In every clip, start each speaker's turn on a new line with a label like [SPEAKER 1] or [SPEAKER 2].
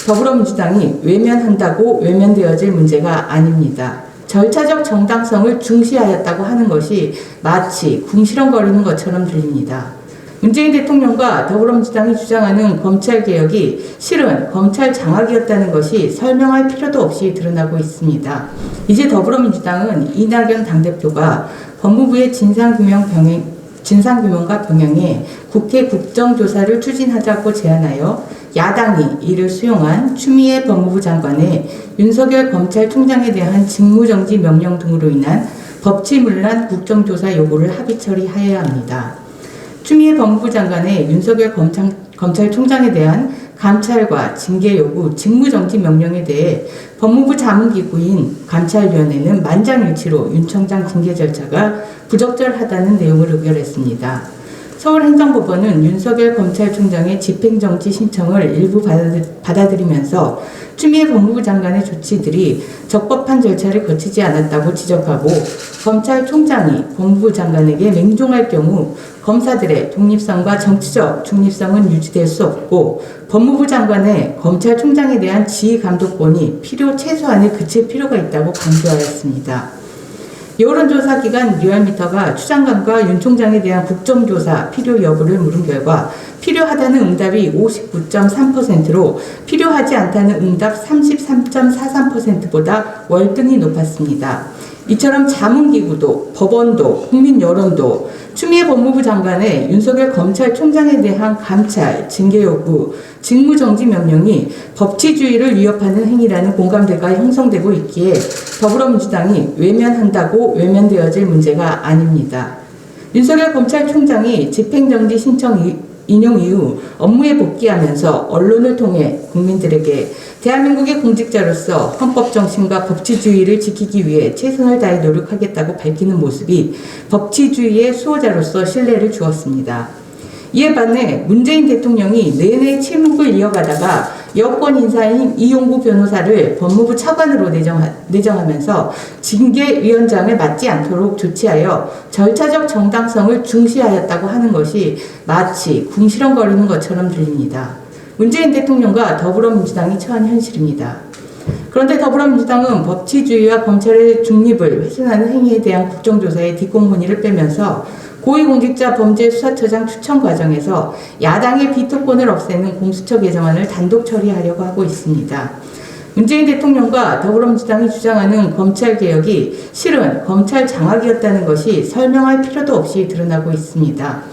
[SPEAKER 1] 더불어민주당이 외면한다고 외면되어질 문제가 아닙니다. 절차적 정당성을 중시하였다고 하는 것이 마치 궁시렁거리는 것처럼 들립니다. 문재인 대통령과 더불어민주당이 주장하는 검찰개혁이 실은 검찰 장악이었다는 것이 설명할 필요도 없이 드러나고 있습니다. 이제 더불어민주당은 이낙연 당대표가 법무부의 진상규명과 병행해 국회 국정조사를 추진하자고 제안하여 야당이 이를 수용한 추미애 법무부 장관의 윤석열 검찰총장에 대한 직무정지 명령 등으로 인한 법치문란 국정조사 요구를 합의 처리하여야 합니다. 추미애 법무부 장관의 윤석열 검찰총장에 대한 감찰과 징계 요구, 직무정지 명령에 대해 법무부 자문기구인 감찰위원회는 만장일치로 윤 청장 징계 절차가 부적절하다는 내용을 의결했습니다. 서울행정법원은 윤석열 검찰총장의 집행정지 신청을 일부 받아들이면서 추미애 법무부 장관의 조치들이 적법한 절차를 거치지 않았다고 지적하고 검찰총장이 법무부 장관에게 맹종할 경우 검사들의 독립성과 정치적 중립성은 유지될 수 없고 법무부 장관의 검찰총장에 대한 지휘 감독권이 최소한에 그칠 필요가 있다고 강조하였습니다. 여론조사 기관 리얼미터가 추 장관과 윤 총장에 대한 국정조사 필요 여부를 물은 결과 필요하다는 응답이 59.3%로 필요하지 않다는 응답 33.43%보다 월등히 높았습니다. 이처럼 자문기구도 법원도 국민 여론도 추미애 법무부 장관의 윤석열 검찰총장에 대한 감찰, 징계 요구, 직무정지 명령이 법치주의를 위협하는 행위라는 공감대가 형성되고 있기에 더불어민주당이 외면한다고 외면되어질 문제가 아닙니다. 윤석열 검찰총장이 집행정지 신청 인용 이후 업무에 복귀하면서 언론을 통해 국민들에게 대한민국의 공직자로서 헌법 정신과 법치주의를 지키기 위해 최선을 다해 노력하겠다고 밝히는 모습이 법치주의의 수호자로서 신뢰를 주었습니다. 이에 반해 문재인 대통령이 내내 침묵을 이어가다가 여권 인사인 이용구 변호사를 법무부 차관으로 내정하면서 징계위원장을 맡지 않도록 조치하여 절차적 정당성을 중시하였다고 하는 것이 마치 궁시렁거리는 것처럼 들립니다. 문재인 대통령과 더불어민주당이 처한 현실입니다. 그런데 더불어민주당은 법치주의와 검찰의 중립을 훼손하는 행위에 대한 국정조사의 뒷공무니를 빼면서 고위공직자 범죄수사처장 추천 과정에서 야당의 비토권을 없애는 공수처 개정안을 단독 처리하려고 하고 있습니다. 문재인 대통령과 더불어민주당이 주장하는 검찰개혁이 실은 검찰 장악이었다는 것이 설명할 필요도 없이 드러나고 있습니다.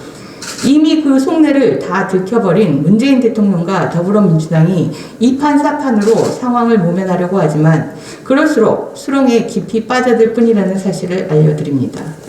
[SPEAKER 1] 이미 그 속내를 다 들켜버린 문재인 대통령과 더불어민주당이 이판사판으로 상황을 모면하려고 하지만 그럴수록 수렁에 깊이 빠져들 뿐이라는 사실을 알려드립니다.